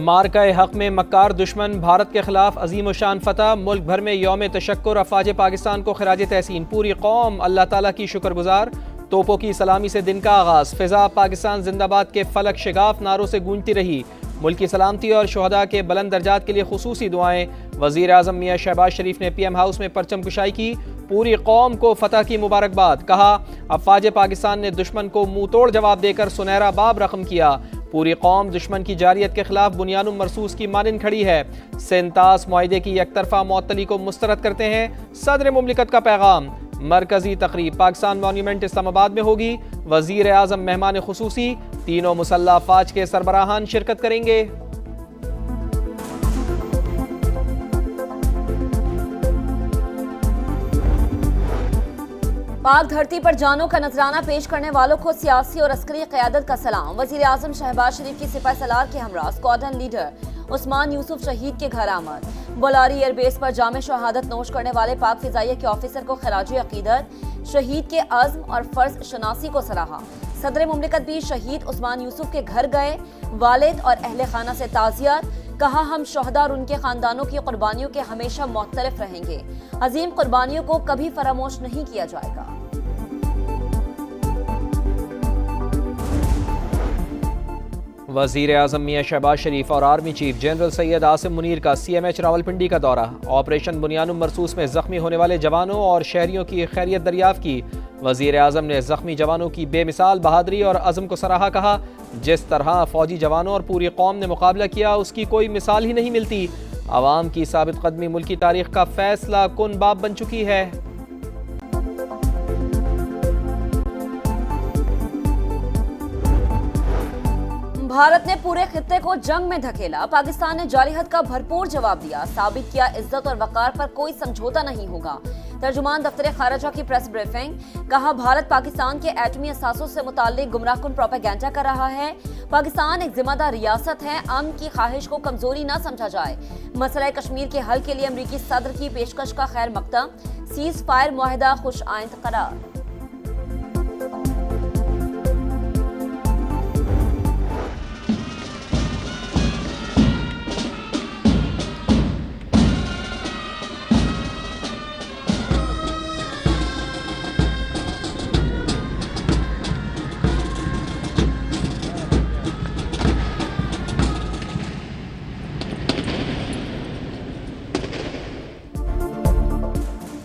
मार्का हक में मक्कार दुश्मन, भारत के खिलाफ अजीम शान फतह। मुल्क भर में यौम तशक्कुर, अफवाज पाकिस्तान को खराज तहसीन। पूरी कौम अल्लाह ताला की शुक्रगुजार। तोपों की सलामी से दिन का आगाज़। फ़िज़ा पाकिस्तान जिंदाबाद के फलक शिगाफ नारों से गूंजती रही। मुल्क की सलामती और शहदा के बुलंद दर्जात के लिए खुसूसी दुआएं। वज़ीर आज़म मियाँ शहबाज शरीफ ने PM हाउस में परचम कुशाई की। पूरी कौम को फतह की मुबारकबाद। कहा, अफवाज पाकिस्तान ने दुश्मन को मुंह तोड़ जवाब देकर सुनहरा बाब रकम किया। पूरी कौम दुश्मन की जारियत के खिलाफ बुनियानुम मरसूस की मानिंद खड़ी है। सेंतास मुआहिदे की एकतरफा मुअत्तली को मुस्तरद करते हैं सदर मुमलिकत का पैगाम। मरकजी तकरीब पाकिस्तान मॉन्यूमेंट इस्लामाबाद में होगी। वज़ीर आज़म मेहमान खुसूसी, तीनों मुसल्लह अफवाज के सरबराहान शिरकत करेंगे। पाक धरती पर जानों का नजराना पेश करने वालों को सियासी और अस्करी क़यादत का सलाम। वज़ीर आज़म शहबाज शरीफ की सिपह सलार के हमरा स्क्वाड्रन लीडर उस्मान यूसुफ शहीद के घर आमद। बोलारी एयरबेस पर जामे शहादत नोश करने वाले पाक फिजाइया के ऑफिसर को खराज अकीदत, शहीद के अज़्म और फ़र्ज शनासी को सराहा। सदर मुमलिकत भी शहीद उस्मान यूसुफ के घर गए, वालिद और अहले खाना से ताज़ियत। कहा, हम शहदा और उनके खानदानों की कुर्बानियों के हमेशा मुअत्तरफ रहेंगे। अजीम कुर्बानियों को कभी फरामोश नहीं किया जाएगा। वज़ीर आज़म मियाँ शहबाज शरीफ और army chief general Syed Asim Munir का CMH रावलपिंडी का दौरा। ऑपरेशन बुनियानुम मरसूस में जख्मी होने वाले जवानों और शहरियों की खैरियत दरियाफ्त की। वज़ीर आज़म ने जख्मी जवानों की बेमिसाल बहादुरी और अज़म को सराहा। कहा, जिस तरह फौजी जवानों और पूरी कौम ने मुकाबला किया उसकी कोई मिसाल ही नहीं मिलती। आवाम की साबित कदमी मुल्क की तारीख का फैसला कुन बाब बन चुकी है। भारत ने पूरे खित्ते को जंग में धकेला। पाकिस्तान ने जालिहत का भरपूर जवाब दिया। साबित किया इज्जत और वकार पर कोई समझौता नहीं होगा। तर्जुमान दफ्तर खारजा की प्रेस ब्रीफिंग। कहा, भारत पाकिस्तान के एटमी असासों से मुताल्लिक गुमराहकुन प्रोपेगेंडा कर रहा है। पाकिस्तान एक जिम्मेदार रियासत है। अमन की ख्वाहिश को कमजोरी न समझा जाए। मसला कश्मीर के हल के लिए अमरीकी सदर की पेशकश का खैर मकदम। सीज फायर मुआहिदा खुश आइंद करार।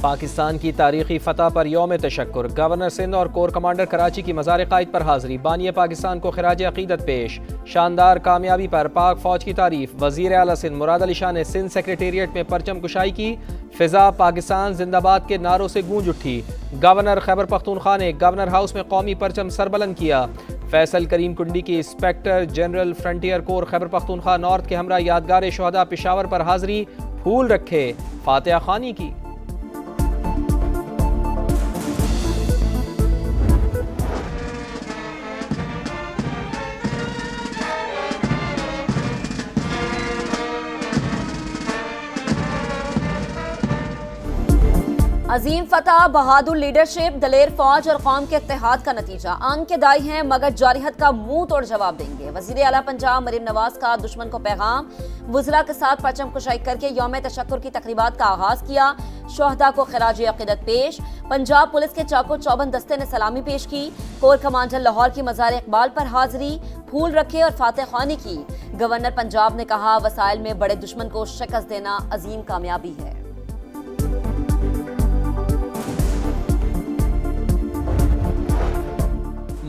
पाकिस्तान की तारीखी फतह पर यौम तशक्कुर। गवर्नर सिंध और कोर कमांडर कराची की मज़ार क़ाइद पर हाज़री। बानिय पाकिस्तान को खिराज अक़ीदत पेश। शानदार कामयाबी पर पाक फ़ौज की तारीफ। वज़ीर आला सिंध मुराद अली शाह ने सिंध सेक्रेटेरिएट में परचम कुशाई की। फ़िज़ा पाकिस्तान जिंदाबाद के नारों से गूंज उठी। गवर्नर खैबर पख्तूनख्वा ने गवर्नर हाउस में कौमी परचम सरबलंद किया। फैसल करीम कुंडी की inspector general frontier core Khyber Pakhtunkhwa north के हमरा यादगार शहदा पेशावर पर हाज़री। फूल रखे, फातिहा खानी की। अजीम फतह, बहादुर लीडरशिप, दलेर फौज और कौम के इत्तेहाद का नतीजा। आन के दाई हैं मगर जारिहत का मुंह तोड़ जवाब देंगे। वज़ीर आला पंजाब मरीम नवाज का दुश्मन को पैगाम। वुज़रा के साथ परचम कुशाई करके यौम तशक्कुर की तकरीबात का आगाज किया। शहदा को खिराज अक़ीदत पेश। पंजाब पुलिस के चाको चौबंद दस्ते ने सलामी पेश की। कोर कमांडर लाहौर की मज़ार इकबाल पर हाजिरी। फूल रखे और फातिहा ख्वानी की। गवर्नर पंजाब ने कहा, वसाइल में बड़े दुश्मन को शिकस्त देना अजीम कामयाबी है।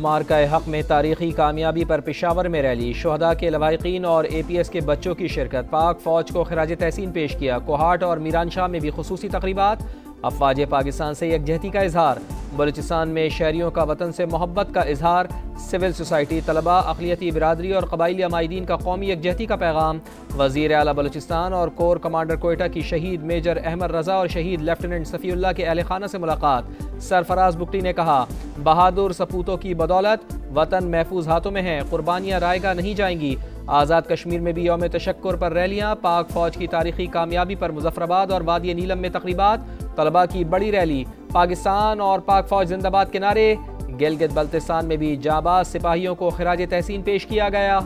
मार्का हक में तारीखी कामयाबी पर पेशावर में रैली। शहदा के लवाहिकीन और APS के बच्चों की शिरकत। पाक फ़ौज को खिराज तहसीन पेश किया। कोहाट और मीरानशाह में भी खुसूसी तकरीबात। अफवाज पाकिस्तान से यकजहती का इजहार। बलूचिस्तान में शहरियों का वतन से मोहब्बत का इजहार। सिविल सोसाइटी, तलबा, अक़लियती बिरादरी और कबाइली अमायदीन का कौमी यकजहती का पैगाम। वज़ीर आला बलूचिस्तान और कोर कमांडर कोयटा की शहीद मेजर अहमद रज़ा और शहीद लेफ्टिनेंट सफ़ीउल्लाह के अहले खाना से मुलाकात। सरफराज बुगटी ने कहा, बहादुर सपूतों की बदौलत वतन महफूज हाथों में है। कुर्बानियाँ रायगा नहीं जाएंगी। आज़ाद कश्मीर में भी यौम तशक्कुर पर रैलियाँ। पाक फ़ौज की तारीखी कामयाबी पर मुजफ्फराबाद और वादी नीलम में तकरीबात। तलबा की बड़ी रैली। पाकिस्तान और पाक फ़ौज जिंदाबाद के नारे। गिलगित बल्तिस्तान में भी जाबाज सिपाहियों को खिराज तहसीन पेश किया गया।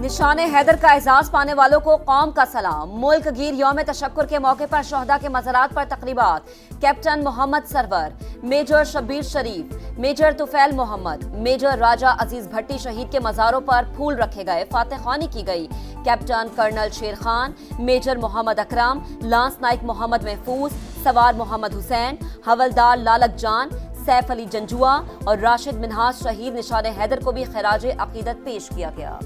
निशान हैदर का एजाज पाने वालों को कौम का सलाम। मुल्क गिर यौम तशक्कुर के मौके पर शहदा के मज़ारात पर तकरीबात। Captain Mohammad Sarwar, major Shabbir Sharif, major Tufail Mohammad, major Raja Aziz Bhatti शहीद के मज़ारों पर फूल रखे गए, फातहखानी की गई। कैप्टन कर्नल शेर खान, मेजर मोहम्मद अकरम, लांस नाइक मोहम्मद महफूज, सवार मोहम्मद हुसैन, हवलदार लालक जान, सैफ अली जंजुआ और राशिद मिनहाज शहीद निशान हैदर को भी खिराज अकीदत पेश किया गया।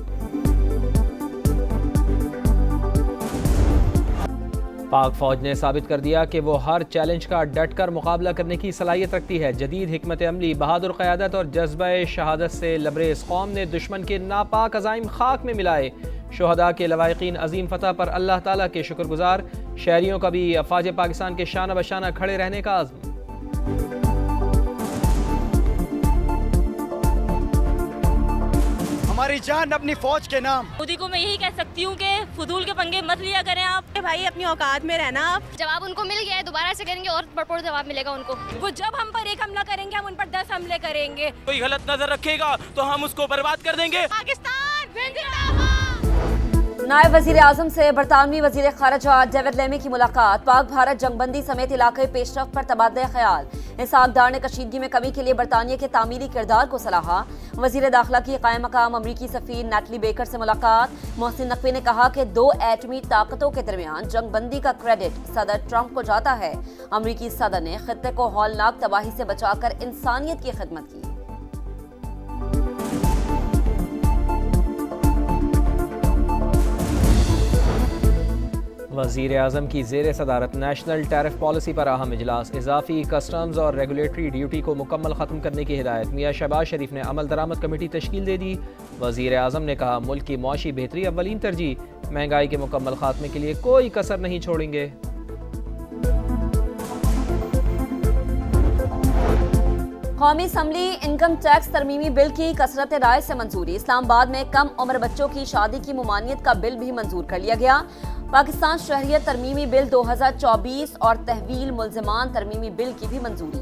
पाक फौज ने साबित कर दिया कि वो हर चैलेंज का डट कर मुकाबला करने की सलाहियत रखती है। जदीद हिकमत अमली, बहादुर क़यादत और जज्बा शहादत से लबरेज कौम ने दुश्मन के नापाक अज़ाइम खाक में मिलाए। शुहदा के लवाहिकीन अजीम फतह पर अल्लाह ताला के शुक्रगुजार। शहरियों का भी अफवाज पाकिस्तान के शाना बशाना खड़े रहने का आज़म। हमारी जान अपनी फौज के नाम। मोदी को मैं यही कह सकती हूँ कि फजूल के पंगे मत लिया करें आप। भाई अपनी औकात में रहना आप। जवाब उनको मिल गया है, दोबारा से करेंगे और भरपूर जवाब मिलेगा उनको। वो जब हम पर एक हमला करेंगे हम उन पर 10 हमले करेंगे। कोई गलत नजर रखेगा तो हम उसको बर्बाद कर देंगे। पाकिस्तान जिंदाबाद। नायब वजीर आजम से बरतानवी वजीर खारजा डेविड लेमी की मुलाकात। पाक भारत जंगबंदी समेत इलाके पेशरफ पर तबादला ख्याल। इसहाक डार ने कशीदगी में कमी के लिए बरतानिया के तामीरी किरदार को सराहा। वजीर दाखिला की कायम मकाम अमरीकी सफीर नैटली बेकर से मुलाकात। मोहसिन नकवी ने कहा कि 2 एटमी ताकतों के दरमियान जंगबंदी का क्रेडिट सदर ट्रंप को जाता है। अमरीकी सदर ने खित्ते को हौलनाक तबाही से बचाकर इंसानियत की खिदमत की। वज़ीर आज़म की ज़ेर सदारत नेशनल टैरिफ पॉलिसी पर अहम इजलास। इजाफी कस्टम्स और रेगुलेटरी ड्यूटी को मुकम्मल ख़त्म करने की हिदायत। मियाँ शहबाज शरीफ ने अमल दरामद कमेटी तश्कील दे दी। वज़ीर आज़म ने कहा मुल्क की मुआशी बेहतरी अव्वलीन तरजीह, महंगाई के मुकम्मल खात्मे के लिए कोई कसर नहीं छोड़ेंगे। कौमी असम्बली इनकम टैक्स तरमीमी बिल की कसरत राय से मंजूरी। इस्लामाबाद में कम उम्र बच्चों की शादी की मुमानियत का बिल भी मंजूर कर लिया गया। पाकिस्तान शहरियत तरमीमी बिल 2024 और तहवील मुल्ज़िमान तरमीमी बिल की भी मंजूरी।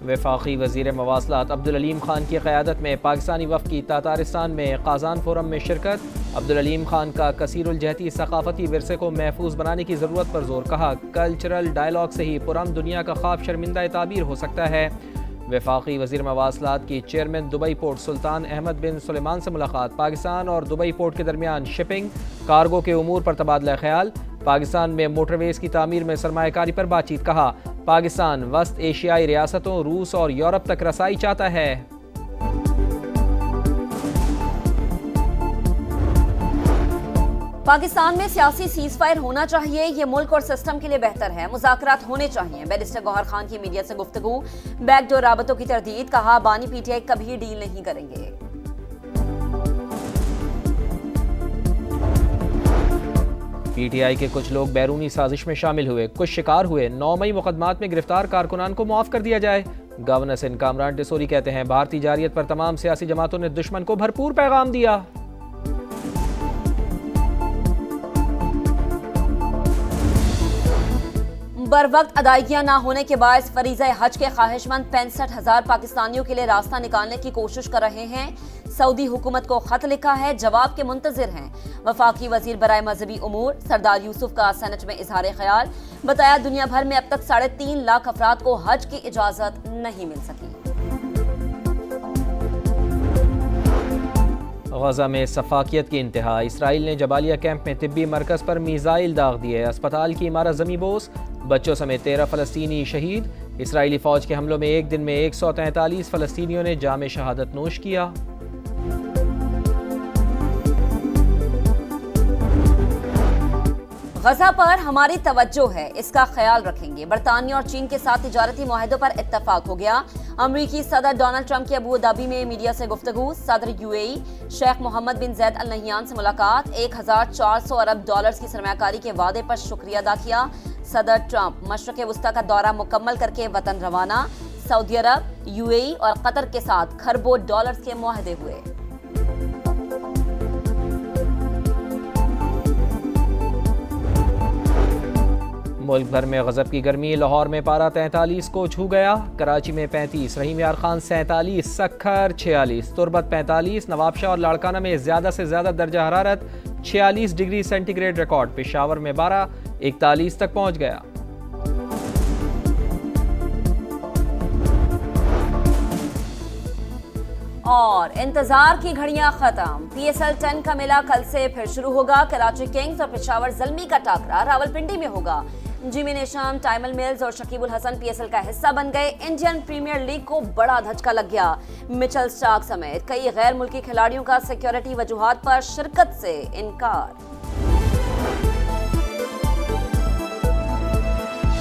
वफाकी वज़ीर मवासलात अब्दुल अलीम खान की क़यादत में पाकिस्तानी वफ़द की तातारिस्तान में क़ाज़ान फोरम में शिरकत। अब्दुल अलीम खान का कसीरुल जहती सकाफ़ती विरसे को महफूज बनाने की ज़रूरत पर जोर। कहा कल्चरल डायलॉग से ही पुरान दुनिया का ख्वाब शर्मिंदा ताबीर हो सकता है। वफाकी वज़ीर मवासलात की चेयरमैन दुबई पोर्ट सुल्तान अहमद बिन सुलेमान से मुलाकात। पाकिस्तान और दुबई पोर्ट के दरमियान शिपिंग कार्गो के उमूर पर तबादला ख्याल। पाकिस्तान में मोटरवेज की तामीर में सरमायाकारी पर बातचीत। कहा पाकिस्तान वस्त एशियाई रियासतों रूस और यूरोप तक रसाई चाहता है। पाकिस्तान में सियासी सीज फायर होना चाहिए, ये मुल्क और सिस्टम के लिए बेहतर है। मुज़ाकरात होने चाहिए। बैरिस्टर गौहर खान की मीडिया से गुफ्तगू। बैकडोर राबतों की तरदीद। कहा बानी पीटीआई कभी डील नहीं करेंगे। पीटीआई के कुछ लोग बैरूनी साजिश में शामिल हुए, कुछ शिकार हुए। 9 मई मुकदमात में गिरफ्तार कारकुनान को मुआफ कर दिया जाए। गवर्नर सिंध कामरान टिसोरी कहते हैं भारतीय जारियत पर तमाम सियासी जमातों ने दुश्मन को भरपूर पैगाम दिया। बर वक्त अदायगियां ना होने के बायस फरीज़ा हज के ख्वाहिशमंद 65,000 पाकिस्तानियों के लिए रास्ता निकालने की कोशिश कर रहे हैं। सऊदी हुकूमत को खत लिखा है, जवाब के मुंतजिर हैं। वफाकी वजीर बराए मजहबी उमूर सरदार यूसुफ का सेनेट में इजहार ख्याल। बताया दुनिया भर में अब तक 3.5 लाख अफराद को हज की इजाजत नहीं मिल सकी। गजा में सफाकियत की इंतहा। इसराइल ने जबालिया कैंप में तिब्बी मरकज पर मिसाइल दाग दिए। अस्पताल की इमारत जमी बोस। बच्चों समेत 13 फ़लस्तीनी शहीद। इसराइली फ़ौज के हमलों में एक दिन में 143 फ़लस्तीनियों ने जाम शहादत नोश किया। गजा पर हमारी तवज्जो है, इसका ख्याल रखेंगे। बरतानिया और चीन के साथ तिजारती मुआहदों पर इत्तफाक हो गया। अमरीकी सदर डोनाल्ड ट्रंप की अबू धाबी में मीडिया से गुफ्तगू। सदर यूएई शेख मोहम्मद बिन जैद अल नहियान से मुलाकात। 1400 अरब डॉलर्स की सरमायाकारी के वादे पर शुक्रिया अदा किया। सदर ट्रंप मशरक़ वस्ता का दौरा मुकम्मल करके वतन रवाना। सऊदी अरब, यूएई और कतर के साथ खरबों डॉलर्स के मुआहदे हुए। मुल्क भर में गजब की गर्मी। लाहौर में पारा 43 को छू गया, कराची में 35, रहीम यार खान 47, सक्खर 46, तुरबत 45, नवाबशाह और लाड़काना में ज़्यादा से ज़्यादा दर्जा हरारत 46 डिग्री सेंटीग्रेड रिकॉर्ड। पेशावर में 12 41 तक पहुँच गया। और इंतजार की घड़ियां खत्म। PSL 10 का मेला कल से फिर शुरू होगा। कराची किंग्स और पेशावर ज़ल्मी का टाकरा रावलपिंडी में होगा। जिमी नेशम, टाइमल मिल्स और शकीबुल हसन PSL का हिस्सा बन गए। इंडियन प्रीमियर लीग को बड़ा धचका लग गया। मिचेल स्टार्क समेत कई गैर मुल्की खिलाड़ियों का सिक्योरिटी वजूहात पर शिरकत से इनकार।